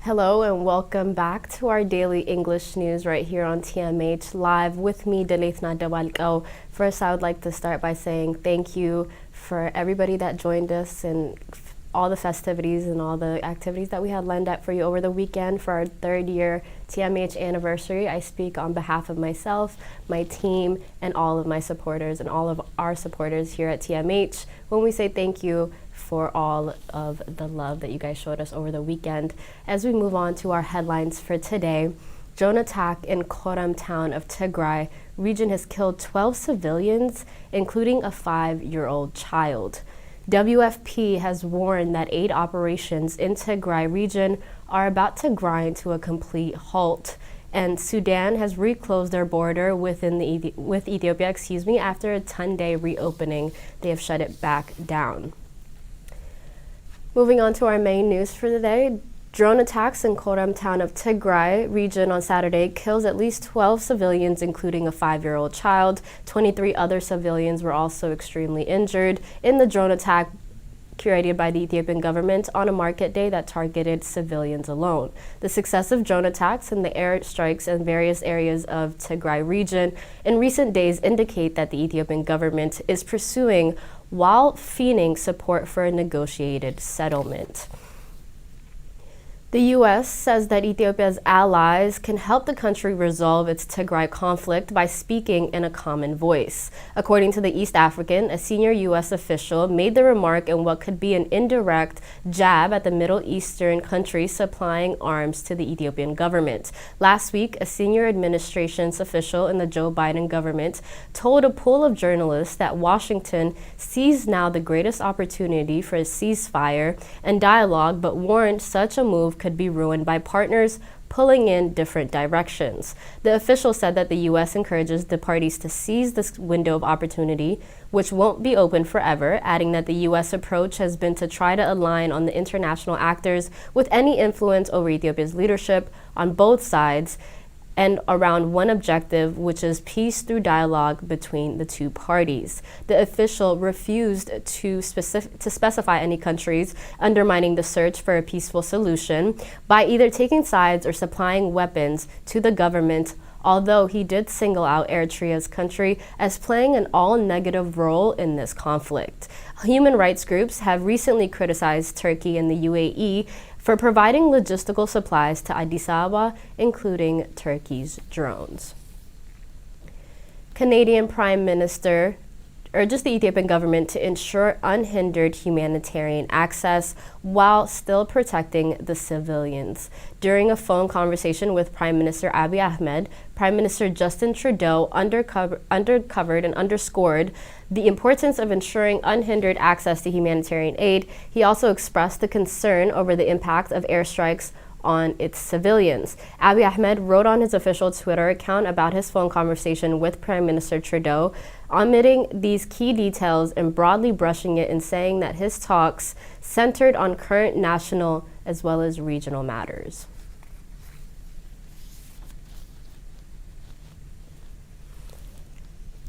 Hello and welcome back to our daily English news right here on TMH Live with me, Delithna Dewalko. First, I would like to start by saying thank you for everybody that joined us and all the festivities and all the activities that we had lined up for you over the weekend for our third year TMH anniversary. I speak on behalf of myself, my team, and all of my supporters and all of our supporters here at TMH when we say thank you for all of the love that you guys showed us over the weekend. As we move on to our headlines for today, drone attack in Koram town of Tigray region has killed 12 civilians, including a 5-year-old child. WFP has warned that aid operations in Tigray region are about to grind to a complete halt. And Sudan has reclosed their border with Ethiopia, after a 10-day reopening. They have shut it back down. Moving on to our main news for the day, drone attacks in Koram town of Tigray region on Saturday kills at least 12 civilians, including a 5-year-old child. 23 other civilians were also extremely injured in the drone attack curated by the Ethiopian government on a market day that targeted civilians alone. The successive drone attacks and the airstrikes in various areas of Tigray region in recent days indicate that the Ethiopian government is pursuing while feigning support for a negotiated settlement. The U.S. says that Ethiopia's allies can help the country resolve its Tigray conflict by speaking in a common voice. According to the East African, a senior U.S. official made the remark in what could be an indirect jab at the Middle Eastern country supplying arms to the Ethiopian government. Last week, a senior administration's official in the Joe Biden government told a pool of journalists that Washington sees now the greatest opportunity for a ceasefire and dialogue, but warned such a move could be ruined by partners pulling in different directions. The official said that the U.S. encourages the parties to seize this window of opportunity, which won't be open forever, adding that the U.S. approach has been to try to align on the international actors with any influence over Ethiopia's leadership on both sides and around one objective, which is peace through dialogue between the two parties. The official refused to specify any countries, undermining the search for a peaceful solution by either taking sides or supplying weapons to the government, although he did single out Eritrea's country as playing an all-negative role in this conflict. Human rights groups have recently criticized Turkey and the UAE for providing logistical supplies to Addis Ababa, including Turkey's drones. Canadian Prime Minister urges the Ethiopian government to ensure unhindered humanitarian access while still protecting the civilians. During a phone conversation with Prime Minister Abiy Ahmed, Prime Minister Justin Trudeau uncovered and underscored the importance of ensuring unhindered access to humanitarian aid. He also expressed the concern over the impact of airstrikes on its civilians. Abiy Ahmed wrote on his official Twitter account about his phone conversation with Prime Minister Trudeau, omitting these key details and broadly brushing it and saying that his talks centered on current national as well as regional matters.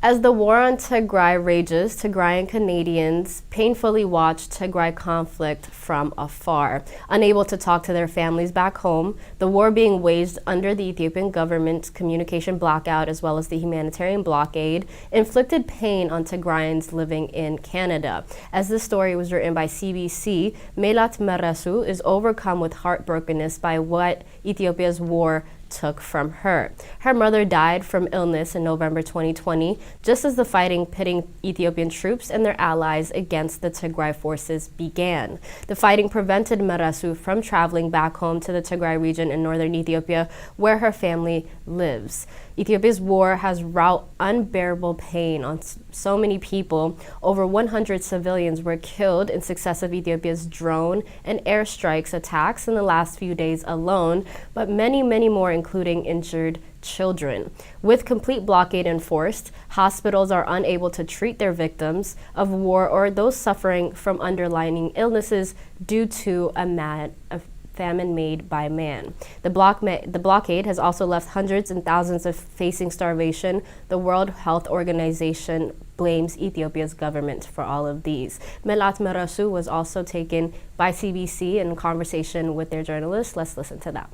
As the war on Tigray rages, Tigrayan Canadians painfully watch Tigray conflict from afar. Unable to talk to their families back home, the war being waged under the Ethiopian government's communication blackout as well as the humanitarian blockade inflicted pain on Tigrayans living in Canada. As this story was written by CBC, Melat Merasu is overcome with heartbrokenness by what Ethiopia's war took from her. Her mother died from illness in November 2020, just as the fighting pitting Ethiopian troops and their allies against the Tigray forces began. The fighting prevented Merasu from traveling back home to the Tigray region in northern Ethiopia, where her family lives. Ethiopia's war has wrought unbearable pain on so many people. Over 100 civilians were killed in successive Ethiopia's drone and airstrikes attacks in the last few days alone, but many more, including injured children. With complete blockade enforced, hospitals are unable to treat their victims of war or those suffering from underlying illnesses due to a famine made by man. The blockade has also left hundreds and thousands of facing starvation. The World Health Organization blames Ethiopia's government for all of these. Melat Merasu was also taken by CBC in conversation with their journalists. Let's listen to that.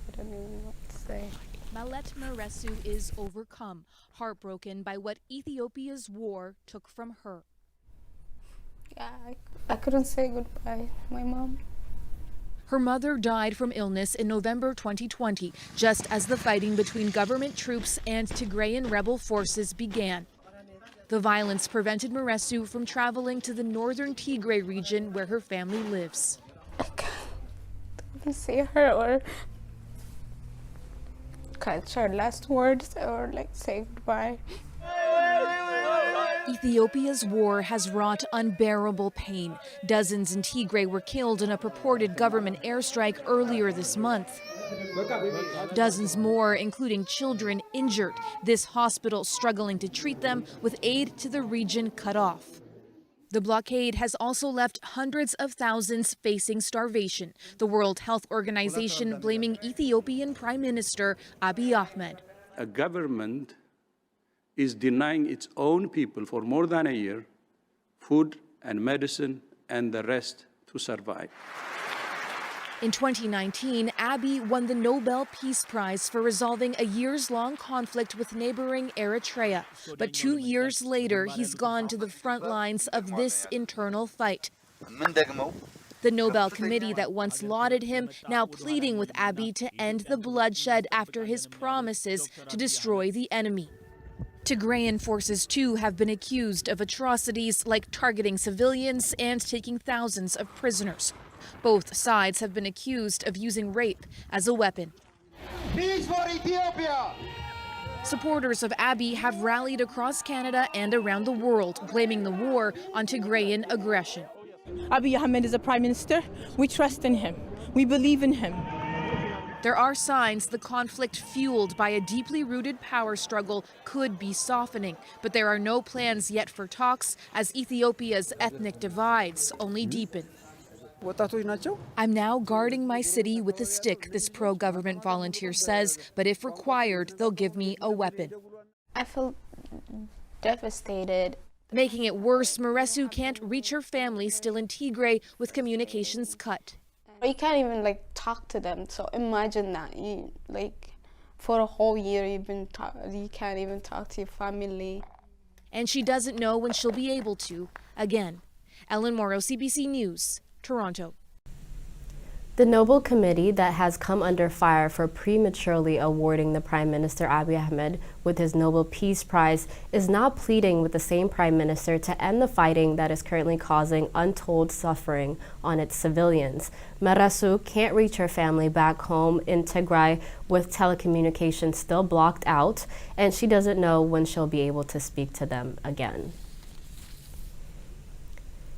I don't even know what to say. Melat Merasu is overcome, heartbroken by what Ethiopia's war took from her. Yeah, I couldn't say goodbye to my mom. Her mother died from illness in November 2020, just as the fighting between government troops and Tigrayan rebel forces began. The violence prevented Merasu from traveling to the northern Tigray region where her family lives. I can't even see her or catch her last words or say goodbye. Ethiopia's war has wrought unbearable pain. Dozens in Tigray were killed in a purported government airstrike earlier this month. Dozens more, including children, injured. This hospital struggling to treat them with aid to the region cut off. The blockade has also left hundreds of thousands facing starvation. The World Health Organization blaming Ethiopian Prime Minister Abiy Ahmed. A government is denying its own people for more than a year food and medicine and the rest to survive. In 2019, Abiy won the Nobel Peace Prize for resolving a years-long conflict with neighboring Eritrea. But 2 years later, he's gone to the front lines of this internal fight. The Nobel Committee that once lauded him now pleading with Abiy to end the bloodshed after his promises to destroy the enemy. Tigrayan forces, too, have been accused of atrocities like targeting civilians and taking thousands of prisoners. Both sides have been accused of using rape as a weapon. Peace for Ethiopia! Supporters of Abiy have rallied across Canada and around the world, blaming the war on Tigrayan aggression. Abiy Ahmed is a prime minister. We trust in him. We believe in him. There are signs the conflict fueled by a deeply rooted power struggle could be softening, but there are no plans yet for talks as Ethiopia's ethnic divides only deepen. I'm now guarding my city with a stick, this pro-government volunteer says, but if required, they'll give me a weapon. I feel devastated. Making it worse, Merasu can't reach her family still in Tigray with communications cut. You can't even talk to them. So imagine that you for a whole year you can't even talk to your family. And she doesn't know when she'll be able to again. Ellen Morrow, CBC News, Toronto. The Nobel Committee that has come under fire for prematurely awarding the Prime Minister Abiy Ahmed with his Nobel Peace Prize is now pleading with the same Prime Minister to end the fighting that is currently causing untold suffering on its civilians. Merasu can't reach her family back home in Tigray with telecommunications still blocked out, and she doesn't know when she'll be able to speak to them again.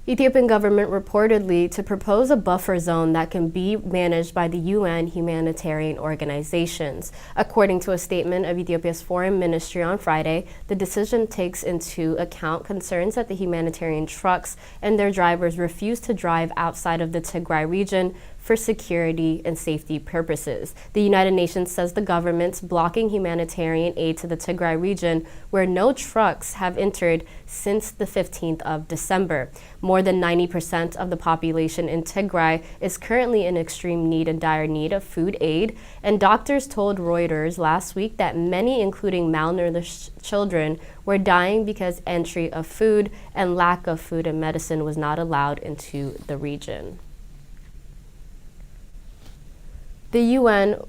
Ethiopian government reportedly to propose a buffer zone that can be managed by the UN humanitarian organizations. According to a statement of Ethiopia's foreign ministry on Friday, the decision takes into account concerns that the humanitarian trucks and their drivers refuse to drive outside of the Tigray region for security and safety purposes. The United Nations says the government's blocking humanitarian aid to the Tigray region, where no trucks have entered since the 15th of December. More than 90% of the population in Tigray is currently in extreme need and dire need of food aid, and doctors told Reuters last week that many, including malnourished children, were dying because entry of food and lack of food and medicine was not allowed into the region. The UN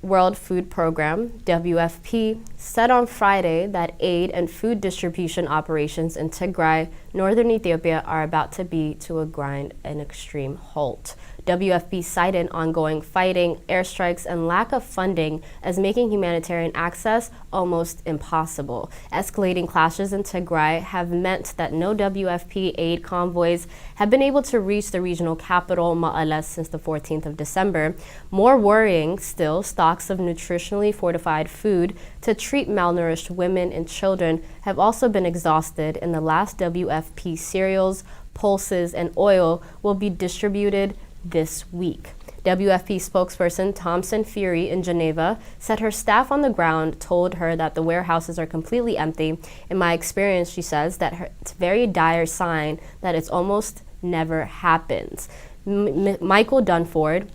World Food Program, WFP, said on Friday that aid and food distribution operations in Tigray, northern Ethiopia, are about to be to a grind and extreme halt. WFP cited ongoing fighting, airstrikes, and lack of funding as making humanitarian access almost impossible. Escalating clashes in Tigray have meant that no WFP aid convoys have been able to reach the regional capital, Mekelle, since the 14th of December. More worrying still, stocks of nutritionally fortified food to treat malnourished women and children have also been exhausted, and the last WFP cereals, pulses, and oil will be distributed this week. WFP spokesperson Thomson Fury in Geneva said her staff on the ground told her that the warehouses are completely empty. In my experience, she says that it's a very dire sign that it's almost never happens. Michael Dunford,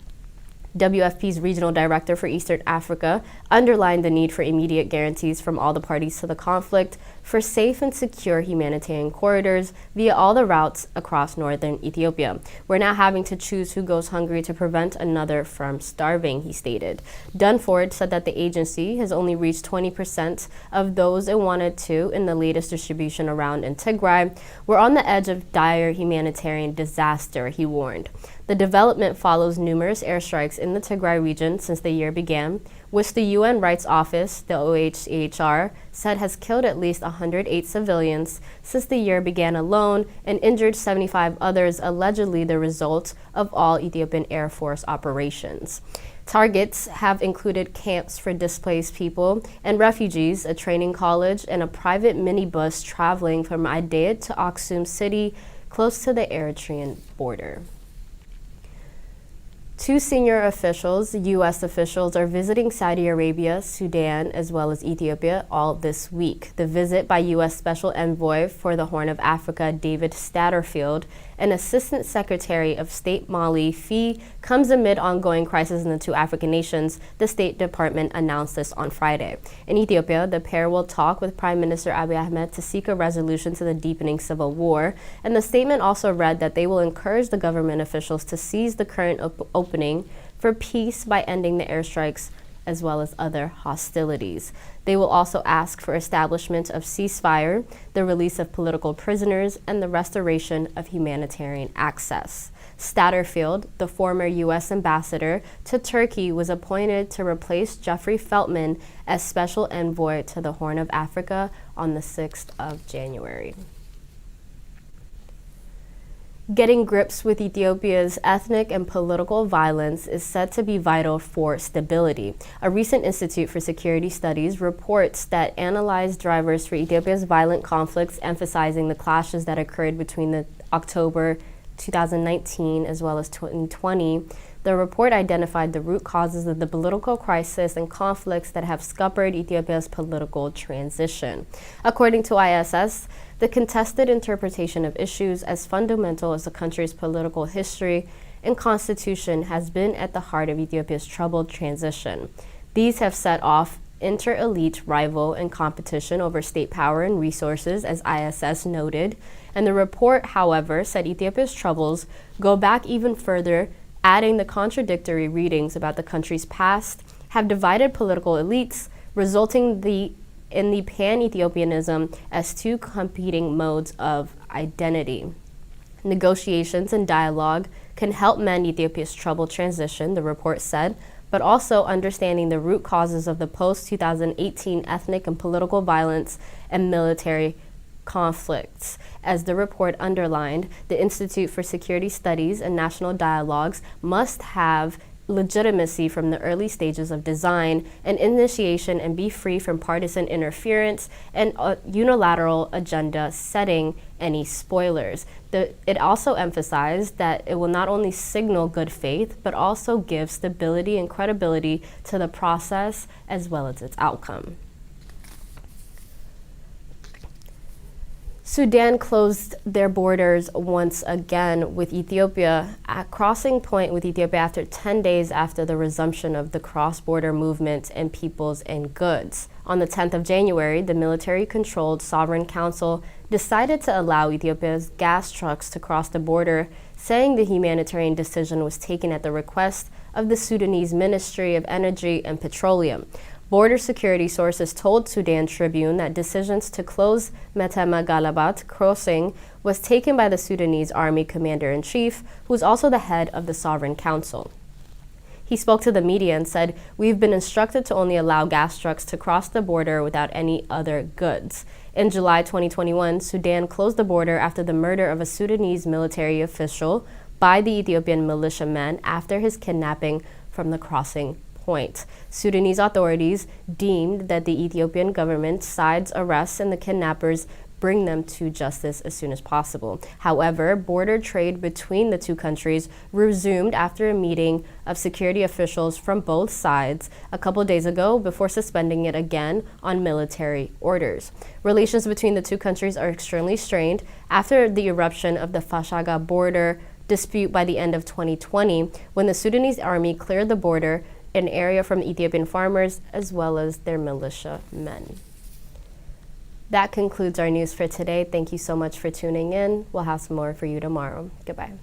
WFP's regional director for Eastern Africa, underlined the need for immediate guarantees from all the parties to the conflict for safe and secure humanitarian corridors via all the routes across northern Ethiopia. We're now having to choose who goes hungry to prevent another from starving, he stated. Dunford said that the agency has only reached 20% of those it wanted to in the latest distribution around in Tigray. We're on the edge of dire humanitarian disaster, he warned. The development follows numerous airstrikes in the Tigray region since the year began, which the UN Rights Office, the OHCHR, said has killed at least 108 civilians since the year began alone and injured 75 others, allegedly the result of all Ethiopian Air Force operations. Targets have included camps for displaced people and refugees, a training college, and a private minibus traveling from Aided to Aksum City, close to the Eritrean border. Two senior officials, U.S. officials, are visiting Saudi Arabia, Sudan, as well as Ethiopia all this week. The visit by U.S. Special Envoy for the Horn of Africa, David Satterfield, and Assistant Secretary of State Mali Fee comes amid ongoing crisis in the two African nations, the State Department announced this on Friday. In Ethiopia, the pair will talk with Prime Minister Abiy Ahmed to seek a resolution to the deepening civil war, and the statement also read that they will encourage the government officials to seize the current opening for peace by ending the airstrikes as well as other hostilities. They will also ask for establishment of ceasefire, the release of political prisoners, and the restoration of humanitarian access. Satterfield, the former U.S. ambassador to Turkey, was appointed to replace Jeffrey Feltman as special envoy to the Horn of Africa on the 6th of January. Getting grips with Ethiopia's ethnic and political violence is said to be vital for stability. A recent Institute for Security Studies reports that analyzed drivers for Ethiopia's violent conflicts, emphasizing the clashes that occurred between the October 2019 as well as 2020. The report identified the root causes of the political crisis and conflicts that have scuppered Ethiopia's political transition. According to ISS, the contested interpretation of issues as fundamental as the country's political history and constitution has been at the heart of Ethiopia's troubled transition. These have set off inter-elite rival and competition over state power and resources, as ISS noted. And the report, however, said Ethiopia's troubles go back even further, adding the contradictory readings about the country's past have divided political elites, resulting in the pan-Ethiopianism as two competing modes of identity. Negotiations and dialogue can help mend Ethiopia's troubled transition, the report said, but also understanding the root causes of the post-2018 ethnic and political violence and military conflicts. As the report underlined, the Institute for Security Studies and National Dialogues must have legitimacy from the early stages of design and initiation and be free from partisan interference and unilateral agenda setting any spoilers. It also emphasized that it will not only signal good faith, but also give stability and credibility to the process as well as its outcome. Sudan closed their borders once again with Ethiopia, at crossing point with Ethiopia after 10 days after the resumption of the cross-border movement in peoples and goods. On the 10th of January, the military-controlled Sovereign Council decided to allow Ethiopia's gas trucks to cross the border, saying the humanitarian decision was taken at the request of the Sudanese Ministry of Energy and Petroleum. Border security sources told Sudan Tribune that decisions to close Metema Galabat crossing was taken by the Sudanese Army Commander-in-Chief, who is also the head of the Sovereign Council. He spoke to the media and said, "We've been instructed to only allow gas trucks to cross the border without any other goods." In July 2021, Sudan closed the border after the murder of a Sudanese military official by the Ethiopian militiamen after his kidnapping from the crossing point. Sudanese authorities deemed that the Ethiopian government sides arrests and the kidnappers bring them to justice as soon as possible. However, border trade between the two countries resumed after a meeting of security officials from both sides a couple days ago before suspending it again on military orders. Relations between the two countries are extremely strained after the eruption of the Fashaga border dispute by the end of 2020, when the Sudanese army cleared the border, an area from Ethiopian farmers as well as their militia men. That concludes our news for today. Thank you so much for tuning in. We'll have some more for you tomorrow. Goodbye.